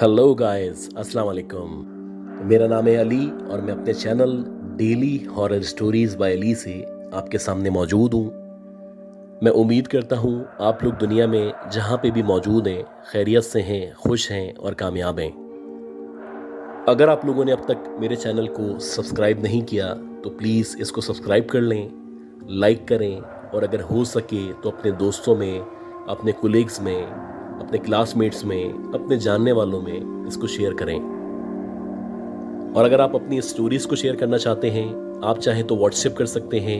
Hello guys, अस्सलाम वालेकुम। मेरा नाम है अली और मैं अपने channel daily horror stories by Ali से आपके सामने मौजूद हूँ। मैं उम्मीद करता हूँ आप लोग दुनिया में जहाँ पे भी मौजूद हैं खैरियत से हैं, खुश हैं और कामयाब हैं। अगर आप लोगों ने अब तक मेरे चैनल को सब्सक्राइब नहीं किया तो प्लीज़ इसको सब्सक्राइब कर लें, लाइक करें और अगर हो सके तो अपने दोस्तों में, अपने कोलीग्स में, अपने क्लासमेट्स में, अपने जानने वालों में इसको शेयर करें। और अगर आप अपनी स्टोरीज़ को शेयर करना चाहते हैं, आप चाहें तो व्हाट्सएप कर सकते हैं,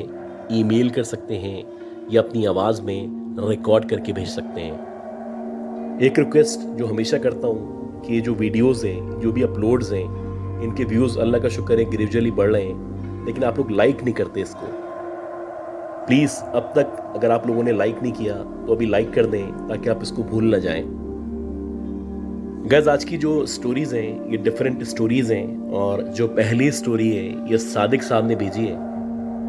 ईमेल कर सकते हैं या अपनी आवाज़ में रिकॉर्ड करके भेज सकते हैं। एक रिक्वेस्ट जो हमेशा करता हूँ कि ये जो वीडियोज़ हैं, जो भी अपलोड्स हैं, इनके व्यूज़ अल्लाह का शुक्र है ग्रेजुअली बढ़ रहे हैं, लेकिन आप लोग लाइक नहीं करते इसको। प्लीज़ अब तक अगर आप लोगों ने लाइक नहीं किया तो अभी लाइक कर दें ताकि आप इसको भूल ना जाएं। गाइस, आज की जो स्टोरीज़ हैं ये डिफरेंट स्टोरीज़ हैं और जो पहली स्टोरी है ये सादिक साहब ने भेजी है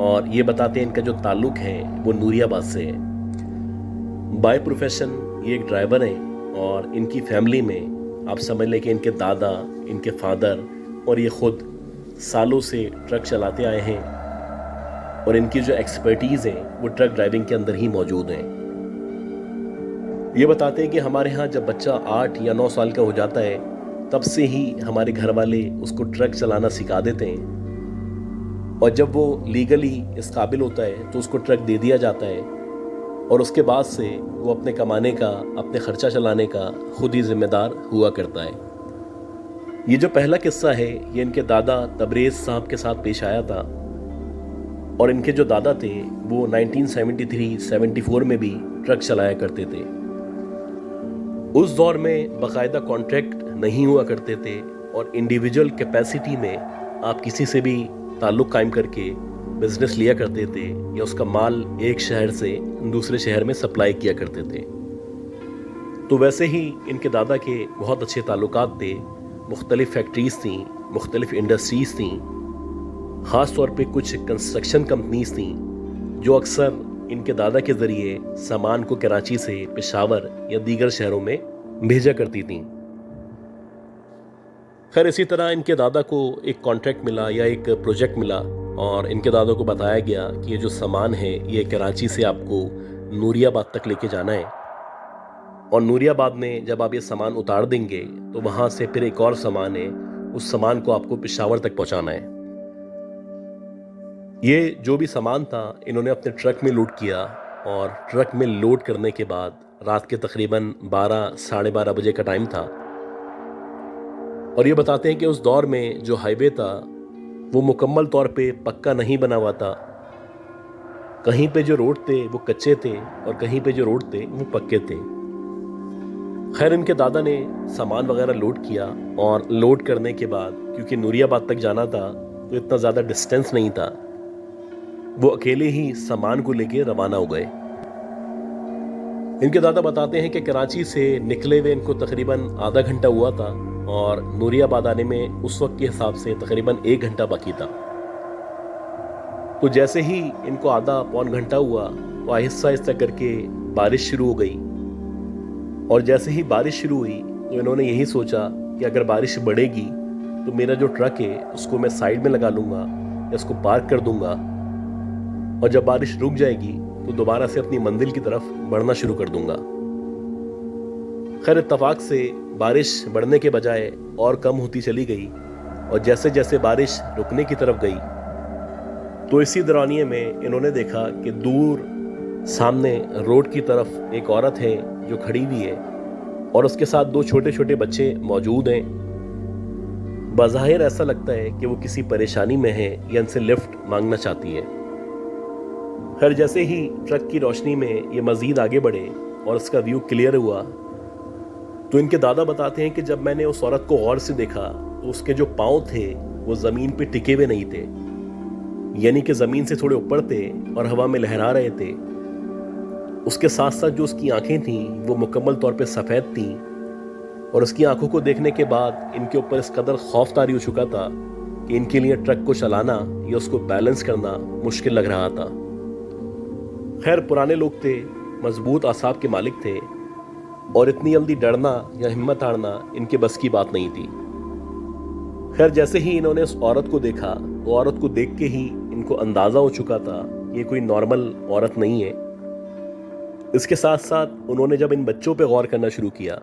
और ये बताते हैं इनका जो ताल्लुक़ है वो नूरियाबाद से है। बाय प्रोफेशन ये एक ड्राइवर हैं और इनकी फैमिली में आप समझ लें कि इनके दादा, इनके फादर और ये खुद सालों से ट्रक चलाते आए हैं और इनकी जो एक्सपर्टीज़ है वो ट्रक ड्राइविंग के अंदर ही मौजूद हैं। ये बताते हैं कि हमारे यहाँ जब बच्चा 8 या 9 साल का हो जाता है तब से ही हमारे घर वाले उसको ट्रक चलाना सिखा देते हैं और जब वो लीगली इस काबिल होता है तो उसको ट्रक दे दिया जाता है और उसके बाद से वो अपने कमाने का, अपने खर्चा चलाने का खुद ही जिम्मेदार हुआ करता है। ये जो पहला किस्सा है ये इनके दादा तबरेज़ साहब के साथ पेश आया था और इनके जो दादा थे वो 1973-74 में भी ट्रक चलाया करते थे। उस दौर में बाकायदा कॉन्ट्रैक्ट नहीं हुआ करते थे और इंडिविजुअल कैपेसिटी में आप किसी से भी ताल्लुक़ कायम करके बिजनेस लिया करते थे या उसका माल एक शहर से दूसरे शहर में सप्लाई किया करते थे। तो वैसे ही इनके दादा के बहुत अच्छे ताल्लुकात थे, मुख्तलिफ फैक्ट्रीज़ थी, मुख्तलिफ इंडस्ट्रीज़ थी, ख़ास तौर पे कुछ कंस्ट्रक्शन कंपनीज थी जो अक्सर इनके दादा के ज़रिए सामान को कराची से पेशावर या दीगर शहरों में भेजा करती थीं। खैर, इसी तरह इनके दादा को एक कॉन्ट्रैक्ट मिला या एक प्रोजेक्ट मिला और इनके दादा को बताया गया कि ये जो सामान है ये कराची से आपको नूरियाबाद तक लेके जाना है और नूरियाबाद में जब आप ये सामान उतार देंगे तो वहाँ से फिर एक और सामान है, उस सामान को आपको पेशावर तक पहुँचाना है। ये जो भी सामान था इन्होंने अपने ट्रक में लोड किया और ट्रक में लोड करने के बाद रात के तकरीबन 12 साढ़े 12 बजे का टाइम था और ये बताते हैं कि उस दौर में जो हाईवे था वो मुकम्मल तौर पे पक्का नहीं बना हुआ था। कहीं पे जो रोड थे वो कच्चे थे और कहीं पे जो रोड थे वो पक्के थे। खैर, इनके दादा ने सामान वगैरह लोड किया और लोड करने के बाद क्योंकि नूरियाबाद तक जाना था तो इतना ज़्यादा डिस्टेंस नहीं था, वो अकेले ही सामान को लेके रवाना हो गए। इनके दादा बताते हैं कि कराची से निकले हुए इनको तकरीबन आधा घंटा हुआ था और नूरियाबाद आने में उस वक्त के हिसाब से तकरीबन 1 घंटा बाकी था। तो जैसे ही इनको आधा पौन घंटा हुआ तो आहिस्ता आहिस्ता करके बारिश शुरू हो गई और जैसे ही बारिश शुरू हुई तो इन्होंने यही सोचा कि अगर बारिश बढ़ेगी तो मेरा जो ट्रक है उसको मैं साइड में लगा लूँगा या उसको पार्क कर दूँगा और जब बारिश रुक जाएगी तो दोबारा से अपनी मंजिल की तरफ बढ़ना शुरू कर दूंगा। खैर, इत्तफाक से बारिश बढ़ने के बजाय और कम होती चली गई और जैसे जैसे बारिश रुकने की तरफ गई तो इसी दौरानिए में इन्होंने देखा कि दूर सामने रोड की तरफ एक औरत है जो खड़ी हुई है और उसके साथ 2 छोटे छोटे बच्चे मौजूद हैं। बज़ाहिर ऐसा लगता है कि वो किसी परेशानी में है या इनसे लिफ्ट मांगना चाहती है। खैर, जैसे ही ट्रक की रोशनी में ये मज़ीद आगे बढ़े और उसका व्यू क्लियर हुआ तो इनके दादा बताते हैं कि जब मैंने उस औरत को गौर से देखा तो उसके जो पाँव थे वो ज़मीन पे टिके हुए नहीं थे, यानी कि ज़मीन से थोड़े ऊपर थे और हवा में लहरा रहे थे। उसके साथ साथ जो उसकी आंखें थीं वो मुकम्मल तौर पे सफ़ेद थीं और उसकी आंखों को देखने के बाद इनके ऊपर इस कदर खौफ तारी हो चुका था कि इनके लिए ट्रक को चलाना या उसको बैलेंस करना मुश्किल लग रहा था। खैर, पुराने लोग थे, मजबूत आसाब के मालिक थे और इतनी जल्दी डरना या हिम्मत हारना इनके बस की बात नहीं थी। खैर, जैसे ही इन्होंने उस औरत को देखा तो औरत को देख के ही इनको अंदाजा हो चुका था कि ये कोई नॉर्मल औरत नहीं है। इसके साथ साथ उन्होंने जब इन बच्चों पे गौर करना शुरू किया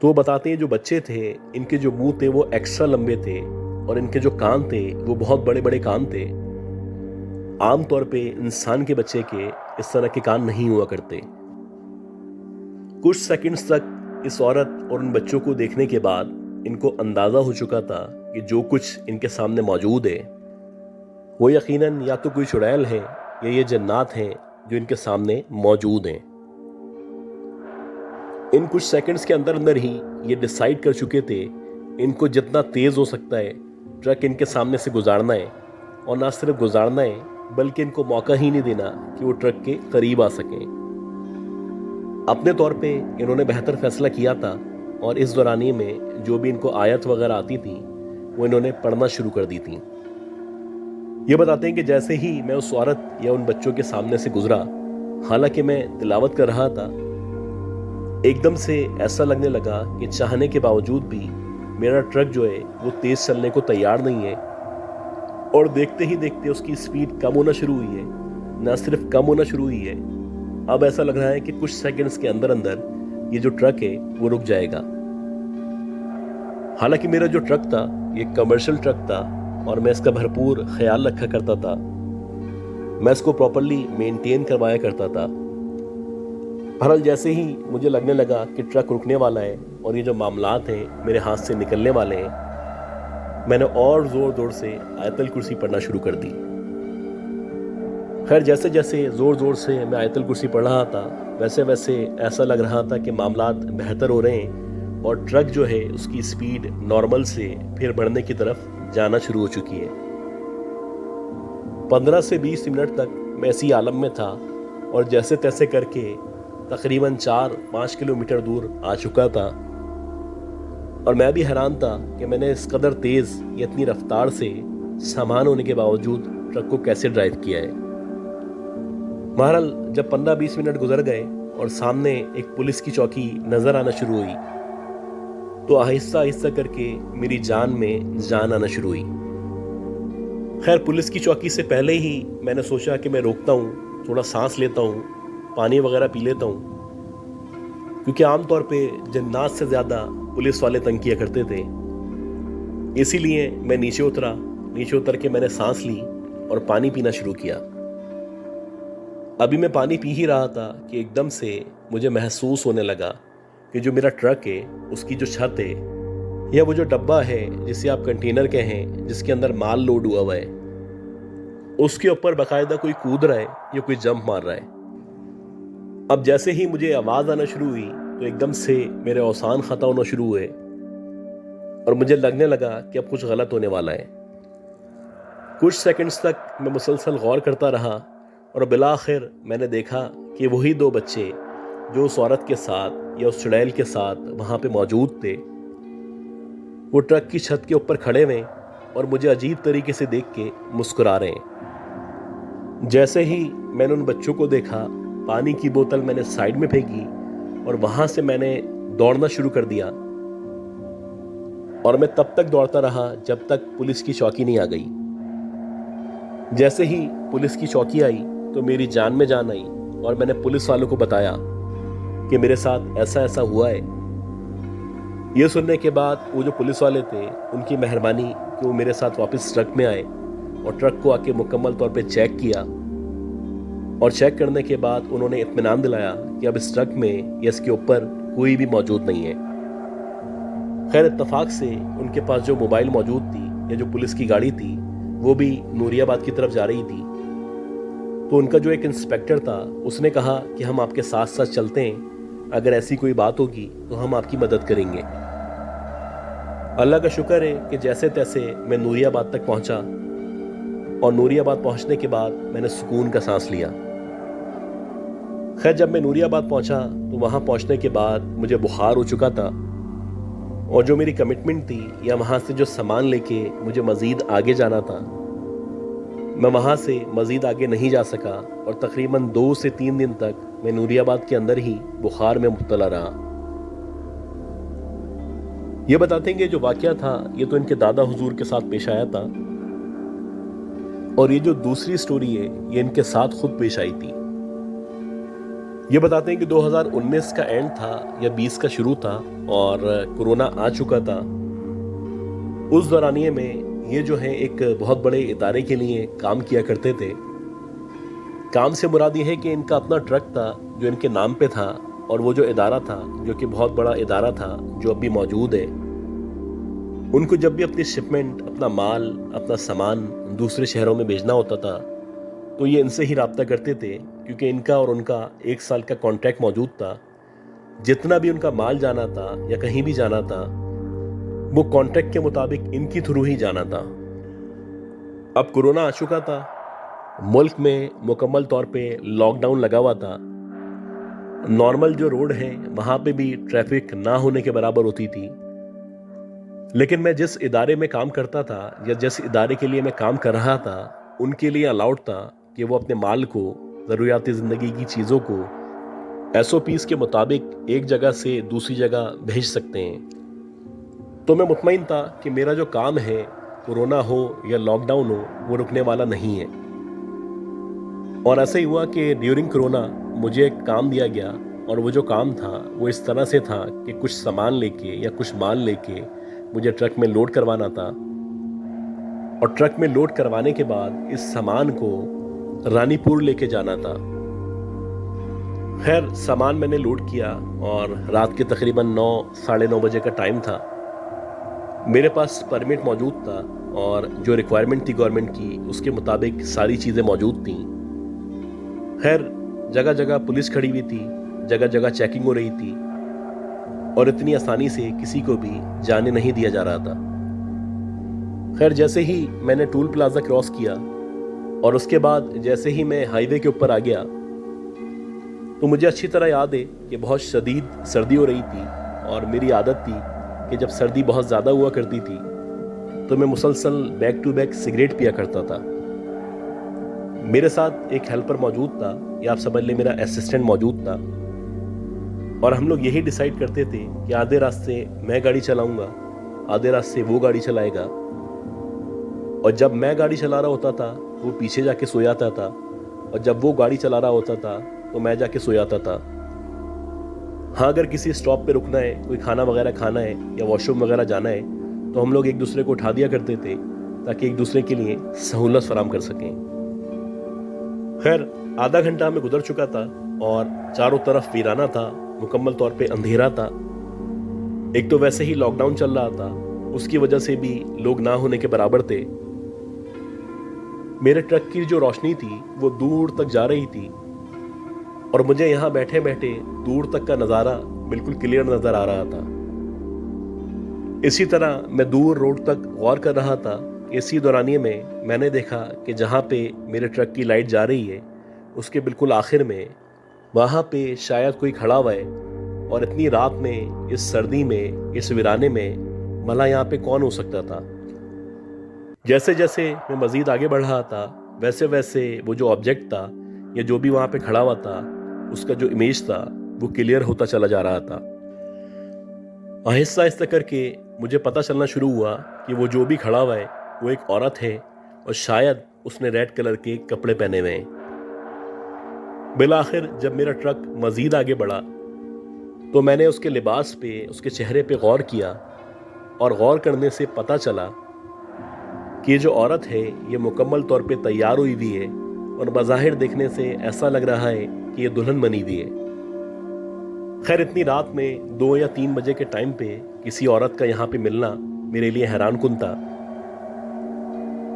तो वो बताते हैं जो बच्चे थे इनके जो मुंह थे वो एक्स्ट्रा लंबे थे और इनके जो कान थे वो बहुत बड़े बड़े कान थे। आमतौर पे इंसान के बच्चे के इस तरह के कान नहीं हुआ करते। कुछ सेकंड्स तक इस औरत और उन बच्चों को देखने के बाद इनको अंदाजा हो चुका था कि जो कुछ इनके सामने मौजूद है वो यकीनन या तो कोई चुड़ैल है या ये जन्नात हैं जो इनके सामने मौजूद हैं। इन कुछ सेकंड्स के अंदर अंदर ही ये डिसाइड कर चुके थे इनको जितना तेज हो सकता है ट्रक इनके सामने से गुजारना है, और ना सिर्फ गुजारना है बल्कि इनको मौका ही नहीं देना कि वो ट्रक के करीब आ सकें। अपने तौर पे इन्होंने बेहतर फैसला किया था और इस दौरानिए में जो भी इनको आयत वगैरह आती थी वो इन्होंने पढ़ना शुरू कर दी थी। ये बताते हैं कि जैसे ही मैं उस औरत या उन बच्चों के सामने से गुजरा, हालांकि मैं तिलावत कर रहा था, एकदम से ऐसा लगने लगा कि चाहने के बावजूद भी मेरा ट्रक जो है वो तेज चलने को तैयार नहीं है, और देखते ही देखते उसकी स्पीड कम होना शुरू हुई है। ना सिर्फ कम होना शुरू हुई है, अब ऐसा लग रहा है कि कुछ सेकंड्स के अंदर अंदर ये जो ट्रक है वो रुक जाएगा। हालांकि मेरा जो ट्रक था ये कमर्शियल ट्रक था और मैं इसका भरपूर ख्याल रखा करता था। मैं इसको प्रॉपरली मेंटेन करवाया करता था। बहरहाल जैसे ही मुझे लगने लगा कि ट्रक रुकने वाला है और ये जो मामलात हैं मेरे हाथ से निकलने वाले हैं, मैंने और ज़ोर ज़ोर से आयतल कुर्सी पढ़ना शुरू कर दी। खैर, जैसे जैसे ज़ोर ज़ोर से मैं आयतल कुर्सी पढ़ रहा था वैसे वैसे ऐसा लग रहा था कि मामलात बेहतर हो रहे हैं और ट्रक जो है उसकी स्पीड नॉर्मल से फिर बढ़ने की तरफ जाना शुरू हो चुकी है। 15 से 20 मिनट तक मैं इसी आलम में था और जैसे तैसे करके तकरीबन 4-5 किलोमीटर दूर आ चुका था, और मैं भी हैरान था कि मैंने इस कदर तेज़ या इतनी रफ्तार से सामान होने के बावजूद ट्रक को कैसे ड्राइव किया है। बहरहाल जब 15-20 मिनट गुजर गए और सामने एक पुलिस की चौकी नज़र आना शुरू हुई तो आहिस्ता आहिस्ता करके मेरी जान में जान आना शुरू हुई। खैर, पुलिस की चौकी से पहले ही मैंने सोचा कि मैं रोकता हूँ, थोड़ा सांस लेता हूँ, पानी वगैरह पी लेता हूँ, क्योंकि आमतौर पे जन्नात से ज़्यादा पुलिस वाले तंग किया करते थे। इसीलिए मैं नीचे उतरा। नीचे उतर के मैंने सांस ली और पानी पीना शुरू किया। अभी मैं पानी पी ही रहा था कि एकदम से मुझे महसूस होने लगा कि जो मेरा ट्रक है उसकी जो छत है या वो जो डब्बा है जिसे आप कंटेनर कहें जिसके अंदर माल लोड हुआ हुआ है, उसके ऊपर बाकायदा कोई कूद रहा है या कोई जंप मार रहा है। अब जैसे ही मुझे आवाज आना शुरू हुई तो एकदम से मेरे औसान खता होना शुरू हुए और मुझे लगने लगा कि अब कुछ गलत होने वाला है। कुछ सेकंड्स तक मैं मुसलसल गौर करता रहा और बिलाखिर मैंने देखा कि वही 2 बच्चे जो उस औरत के साथ या उस चुड़ैल के साथ वहां पे मौजूद थे वो ट्रक की छत के ऊपर खड़े हुए और मुझे अजीब तरीके से देख के मुस्कुरा रहे हैं। जैसे ही मैंने उन बच्चों को देखा, पानी की बोतल मैंने साइड में फेंकी और वहां से मैंने दौड़ना शुरू कर दिया, और मैं तब तक दौड़ता रहा जब तक पुलिस की चौकी नहीं आ गई। जैसे ही पुलिस की चौकी आई तो मेरी जान में जान आई और मैंने पुलिस वालों को बताया कि मेरे साथ ऐसा ऐसा हुआ है। ये सुनने के बाद वो जो पुलिस वाले थे उनकी मेहरबानी कि वो मेरे साथ वापस ट्रक में आए और ट्रक को आके मुकम्मल तौर पे चेक किया, और चेक करने के बाद उन्होंने इत्मीनान दिलाया कि अब इस ट्रक में या इसके ऊपर कोई भी मौजूद नहीं है। खैर, इत्तफाक से उनके पास जो मोबाइल मौजूद थी या जो पुलिस की गाड़ी थी वो भी नूरियाबाद की तरफ जा रही थी। तो उनका जो एक इंस्पेक्टर था उसने कहा कि हम आपके साथ साथ चलते हैं, अगर ऐसी कोई बात होगी तो हम आपकी मदद करेंगे। अल्लाह का शुक्र है कि जैसे तैसे मैं नूरियाबाद तक पहुंचा, और नूरियाबाद पहुंचने के बाद मैंने सुकून का सांस लिया। खैर, जब मैं नूरियाबाद पहुंचा तो वहां पहुंचने के बाद मुझे बुखार हो चुका था, और जो मेरी कमिटमेंट थी या वहां से जो सामान लेके मुझे मज़ीद आगे जाना था, मैं वहां से मज़ीद आगे नहीं जा सका और तकरीबन 2 से 3 दिन तक मैं नूरियाबाद के अंदर ही बुखार में मुब्तला रहा। ये बताते हैं कि जो वाकया था ये तो इनके दादा हुजूर के साथ पेश आया था, और ये जो दूसरी स्टोरी है ये इनके साथ खुद पेश आई थी। ये बताते हैं कि 2019 का एंड था या 20 का शुरू था और कोरोना आ चुका था। उस दौरानिये में ये जो है एक बहुत बड़े इदारे के लिए काम किया करते थे। काम से मुराद ये है कि इनका अपना ट्रक था जो इनके नाम पे था, और वो जो इदारा था जो कि बहुत बड़ा इदारा था जो अभी मौजूद है, उनको जब भी अपनी शिपमेंट, अपना माल, अपना सामान दूसरे शहरों में भेजना होता था तो ये इनसे ही रब्ता करते थे, क्योंकि इनका और उनका 1 साल का कॉन्ट्रैक्ट मौजूद था। जितना भी उनका माल जाना था या कहीं भी जाना था वो कॉन्ट्रैक्ट के मुताबिक इनकी थ्रू ही जाना था। अब कोरोना आ चुका था, मुल्क में मुकम्मल तौर पे लॉकडाउन लगा हुआ था। नॉर्मल जो रोड है वहाँ पे भी ट्रैफिक ना होने के बराबर होती थी। लेकिन मैं जिस इदारे में काम करता था या जिस इदारे के लिए मैं काम कर रहा था, उनके लिए अलाउड था कि वो अपने माल को, ज़रूरियाती ज़िंदगी की चीज़ों को SOPs के मुताबिक एक जगह से दूसरी जगह भेज सकते हैं। तो मैं मुतमईन था कि मेरा जो काम है, कोरोना हो या लॉकडाउन हो, वो रुकने वाला नहीं है। और ऐसा ही हुआ कि ड्यूरिंग कोरोना मुझे एक काम दिया गया, और वो जो काम था वो इस तरह से था कि कुछ सामान लेके या कुछ माल लेके मुझे ट्रक में लोड करवाना था, और ट्रक में लोड करवाने के बाद इस सामान को रानीपुर लेके जाना था। खैर, सामान मैंने लोड किया और रात के तकरीबन 9, साढ़े 9 बजे का टाइम था। मेरे पास परमिट मौजूद था और जो रिक्वायरमेंट थी गवर्नमेंट की उसके मुताबिक सारी चीज़ें मौजूद थीं। खैर, जगह जगह पुलिस खड़ी हुई थी, जगह जगह चेकिंग हो रही थी, और इतनी आसानी से किसी को भी जाने नहीं दिया जा रहा था। खैर, जैसे ही मैंने टूल प्लाजा क्रॉस किया और उसके बाद जैसे ही मैं हाईवे के ऊपर आ गया, तो मुझे अच्छी तरह याद है कि बहुत शदीद सर्दी हो रही थी, और मेरी आदत थी कि जब सर्दी बहुत ज़्यादा हुआ करती थी तो मैं मुसलसल बैक टू बैक सिगरेट पिया करता था। मेरे साथ एक हेल्पर मौजूद था, या आप समझ लें मेरा असिस्टेंट मौजूद था, और हम लोग यही डिसाइड करते थे कि आधे रास्ते मैं गाड़ी चलाऊंगा, आधे रास्ते वो गाड़ी चलाएगा, और जब मैं गाड़ी चला रहा होता था वो पीछे जाके सो जाता था, और जब वो गाड़ी चला रहा होता था तो मैं जाके सो जाता था। हाँ, अगर किसी स्टॉप पे रुकना है, कोई खाना वगैरह खाना है या वॉशरूम वगैरह जाना है, तो हम लोग एक दूसरे को उठा दिया करते थे ताकि एक दूसरे के लिए सहूलत फराम कर सकें। खैर, आधा घंटा हमें गुजर चुका था और चारों तरफ वीराना था, मुकम्मल तौर पे अंधेरा था। एक तो वैसे ही लॉकडाउन चल रहा था, उसकी वजह से भी लोग ना होने के बराबर थे। मेरे ट्रक की जो रोशनी थी वो दूर तक जा रही थी, और मुझे यहाँ बैठे बैठे दूर तक का नज़ारा बिल्कुल क्लियर नज़र आ रहा था। इसी तरह मैं दूर रोड तक गौर कर रहा था। इसी दौरानिये में मैंने देखा कि जहाँ पे मेरे ट्रक की लाइट जा रही है उसके बिल्कुल आखिर में वहाँ पे शायद कोई खड़ा हुआ है, और इतनी रात में, इस सर्दी में, इस वीराने में भला यहाँ पे कौन हो सकता था। जैसे जैसे मैं मज़ीद आगे बढ़ रहा था वैसे वैसे वो जो ऑब्जेक्ट था या जो भी वहाँ पे खड़ा हुआ था उसका जो इमेज था वो क्लियर होता चला जा रहा था। आहिस्ता आहिस्ता करके मुझे पता चलना शुरू हुआ कि वो जो भी खड़ा हुआ है वो एक औरत है, और शायद उसने रेड कलर के कपड़े पहने हुए हैं। बिलाखिर जब मेरा ट्रक मज़ीद आगे बढ़ा तो मैंने उसके लिबास पे, उसके चेहरे पे गौर किया, और गौर करने से पता चला कि ये जो औरत है ये मुकम्मल तौर पे तैयार हुई हुई है, और बज़ाहिर देखने से ऐसा लग रहा है कि ये दुल्हन बनी हुई है। खैर, इतनी रात में 2 या 3 बजे के टाइम पे किसी औरत का यहाँ पे मिलना मेरे लिए हैरान कुन था।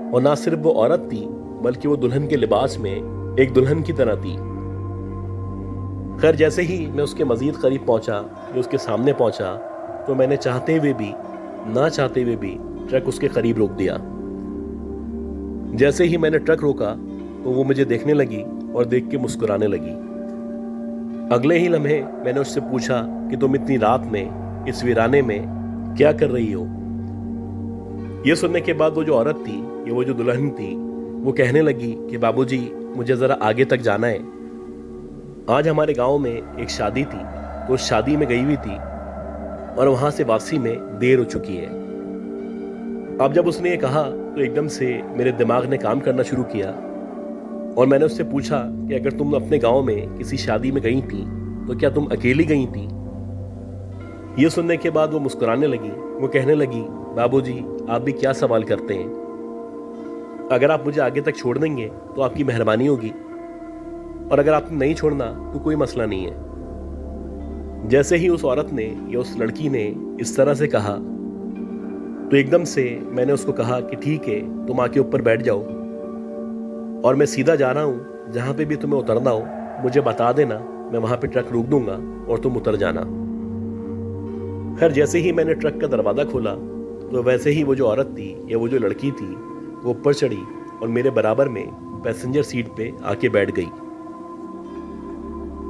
और ना सिर्फ वो औरत थी बल्कि वो दुल्हन के लिबास में एक दुल्हन की तरह थी। खैर, जैसे ही मैं उसके मज़ीद करीब पहुँचा, मैं उसके सामने पहुँचा, तो मैंने चाहते हुए भी ना चाहते हुए भी ट्रक उसके करीब रोक दिया। जैसे ही मैंने ट्रक रोका तो वो मुझे देखने लगी और देख के मुस्कुराने लगी। अगले ही लम्हे मैंने उससे पूछा कि तुम इतनी रात में इस वीराने में क्या कर रही हो। ये सुनने के बाद वो जो औरत थी, ये वो जो दुल्हन थी, वो कहने लगी कि बाबूजी, मुझे ज़रा आगे तक जाना है। आज हमारे गांव में एक शादी थी, तो उस शादी में गई हुई थी और वहां से वापसी में देर हो चुकी है। अब जब उसने ये कहा तो एकदम से मेरे दिमाग ने काम करना शुरू किया और मैंने उससे पूछा कि अगर तुम अपने गांव में किसी शादी में गई थी तो क्या तुम अकेली गई थी। ये सुनने के बाद वो मुस्कुराने लगी। वो कहने लगी, बाबूजी आप भी क्या सवाल करते हैं, अगर आप मुझे आगे तक छोड़ देंगे तो आपकी मेहरबानी होगी, और अगर आपने नहीं छोड़ना तो कोई मसला नहीं है। जैसे ही उस औरत ने या उस लड़की ने इस तरह से कहा तो एकदम से मैंने उसको कहा कि ठीक है, तुम आके ऊपर बैठ जाओ और मैं सीधा जा रहा हूँ, जहाँ पे भी तुम्हें उतरना हो मुझे बता देना, मैं वहाँ पे ट्रक रोक दूंगा और तुम उतर जाना। खैर जैसे ही मैंने ट्रक का दरवाज़ा खोला तो वैसे ही वो जो औरत थी या वो जो लड़की थी वो ऊपर चढ़ी और मेरे बराबर में पैसेंजर सीट पे आके बैठ गई।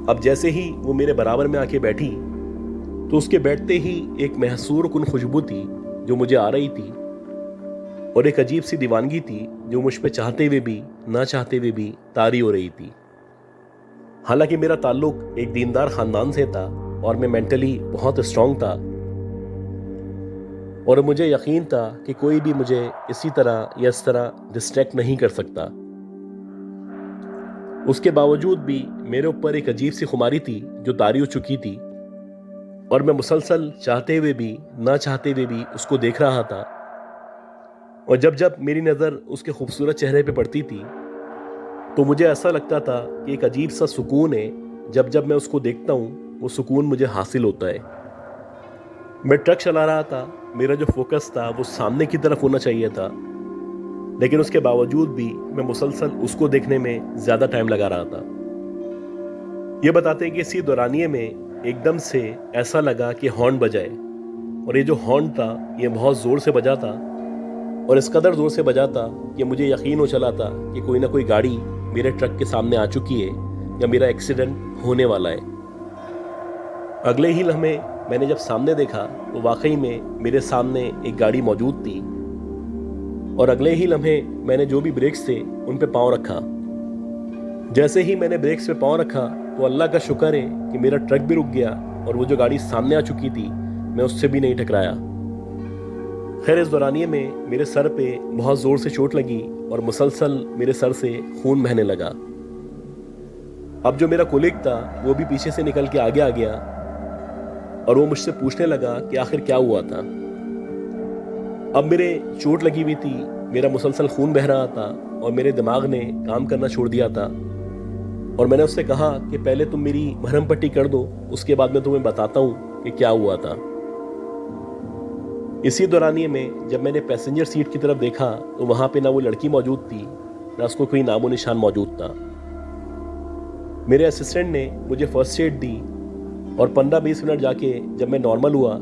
अब जैसे ही वो मेरे बराबर में आके बैठी तो उसके बैठते ही एक महसूर कुन खुशबू थी जो मुझे आ रही थी, और एक अजीब सी दीवानगी थी जो मुझ पे चाहते हुए भी ना चाहते हुए भी तारी हो रही थी। हालांकि मेरा ताल्लुक एक दीनदार खानदान से था और मैं मेंटली बहुत स्ट्रांग था और मुझे यकीन था कि कोई भी मुझे इसी तरह या इस तरह डिस्ट्रैक्ट नहीं कर सकता। उसके बावजूद भी मेरे ऊपर एक अजीब सी खुमारी थी जो तारी हो चुकी थी और मैं मुसलसल चाहते हुए भी ना चाहते हुए भी उसको देख रहा था। और जब जब मेरी नज़र उसके खूबसूरत चेहरे पे पड़ती थी तो मुझे ऐसा लगता था कि एक अजीब सा सुकून है, जब जब मैं उसको देखता हूँ वो सुकून मुझे हासिल होता है। मैं ट्रक चला रहा था, मेरा जो फोकस था वो सामने की तरफ होना चाहिए था, लेकिन उसके बावजूद भी मैं मुसलसल उसको देखने में ज़्यादा टाइम लगा रहा था। ये बताते हैं कि इसी दौरानिए में एकदम से ऐसा लगा कि हॉर्न बजाए, और ये जो हॉर्न था ये बहुत ज़ोर से बजा था और इस कदर ज़ोर से बजा था कि मुझे यकीन हो चला था कि कोई ना कोई गाड़ी मेरे ट्रक के सामने आ चुकी है या मेरा एक्सीडेंट होने वाला है। अगले ही लम्हे मैंने जब सामने देखा तो वाकई में मेरे सामने एक गाड़ी मौजूद थी, और अगले ही लम्हे मैंने जो भी ब्रेक्स थे उन पे पाँव रखा। जैसे ही मैंने ब्रेक्स पे पाँव रखा तो अल्लाह का शुक्र है कि मेरा ट्रक भी रुक गया और वो जो गाड़ी सामने आ चुकी थी मैं उससे भी नहीं टकराया। खैर इस दौरानिए में मेरे सर पे बहुत ज़ोर से चोट लगी और मुसलसल मेरे सर से खून बहने लगा। अब जो मेरा कोलिग था वो भी पीछे से निकल के आगे आ गया और वो मुझसे पूछने लगा कि आखिर क्या हुआ था। अब मेरे चोट लगी हुई थी, मेरा मुसलसल खून बह रहा था और मेरे दिमाग ने काम करना छोड़ दिया था, और मैंने उससे कहा कि पहले तुम मेरी मरहम पट्टी कर दो, उसके बाद मैं तुम्हें बताता हूँ कि क्या हुआ था। इसी दौरानिए में जब मैंने पैसेंजर सीट की तरफ देखा तो वहां पे ना वो लड़की मौजूद थी, ना उसको कोई नामो निशान मौजूद था। मेरे असिस्टेंट ने मुझे फर्स्ट एड दी और 15-20 मिनट जाके जब मैं नॉर्मल हुआ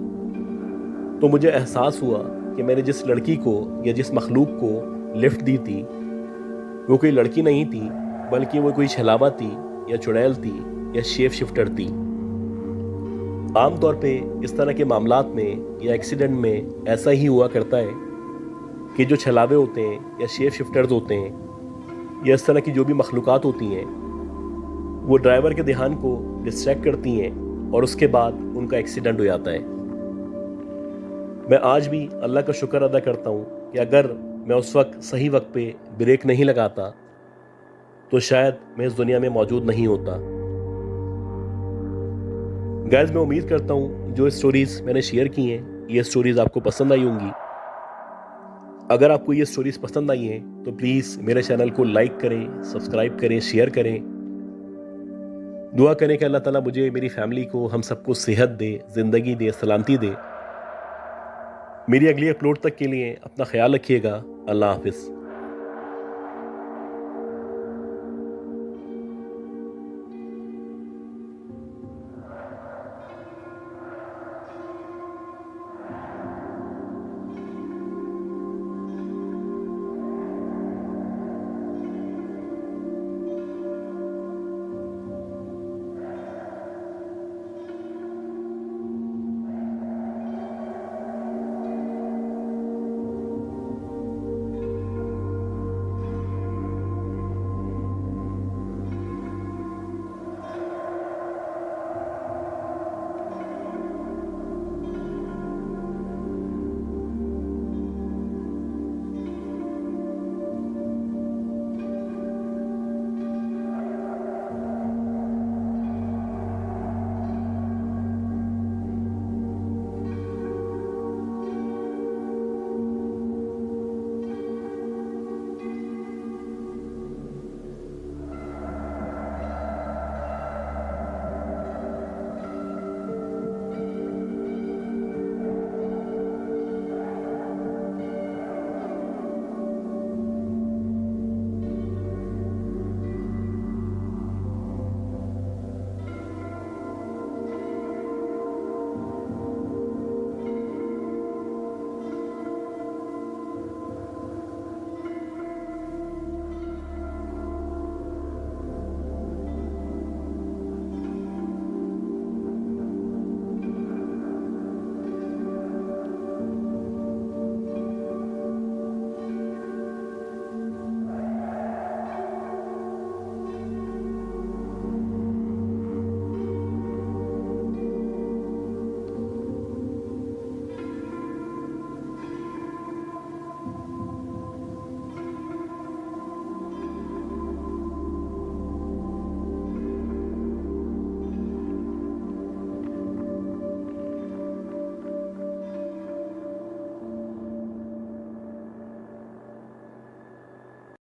तो मुझे एहसास हुआ कि मैंने जिस लड़की को या जिस मखलूक को लिफ्ट दी थी वो कोई लड़की नहीं थी, बल्कि वो कोई छलावा थी या चुड़ैल थी या शेप शिफ्टर थी। आमतौर पे इस तरह के मामलात में या एक्सीडेंट में ऐसा ही हुआ करता है कि जो छलावे होते हैं या शेप शिफ्टर्स होते हैं या इस तरह की जो भी मखलूक़ात होती हैं वो ड्राइवर के ध्यान को डिस्ट्रैक्ट करती हैं और उसके बाद उनका एक्सीडेंट हो जाता है। मैं आज भी अल्लाह का शुक्र अदा करता हूँ कि अगर मैं उस वक्त सही वक्त पे ब्रेक नहीं लगाता तो शायद मैं इस दुनिया में मौजूद नहीं होता। गाइस मैं उम्मीद करता हूँ जो स्टोरीज मैंने शेयर की हैं ये स्टोरीज आपको पसंद आई होंगी। अगर आपको ये स्टोरीज पसंद आई हैं तो प्लीज़ मेरे चैनल को लाइक करें, सब्सक्राइब करें, शेयर करें। दुआ करें कि अल्लाह ताला मुझे, मेरी फैमिली को, हम सबको सेहत दे, ज़िंदगी दे, सलामती दे। मेरी अगली अपलोड तक के लिए अपना ख्याल रखिएगा। अल्लाह हाफिज़।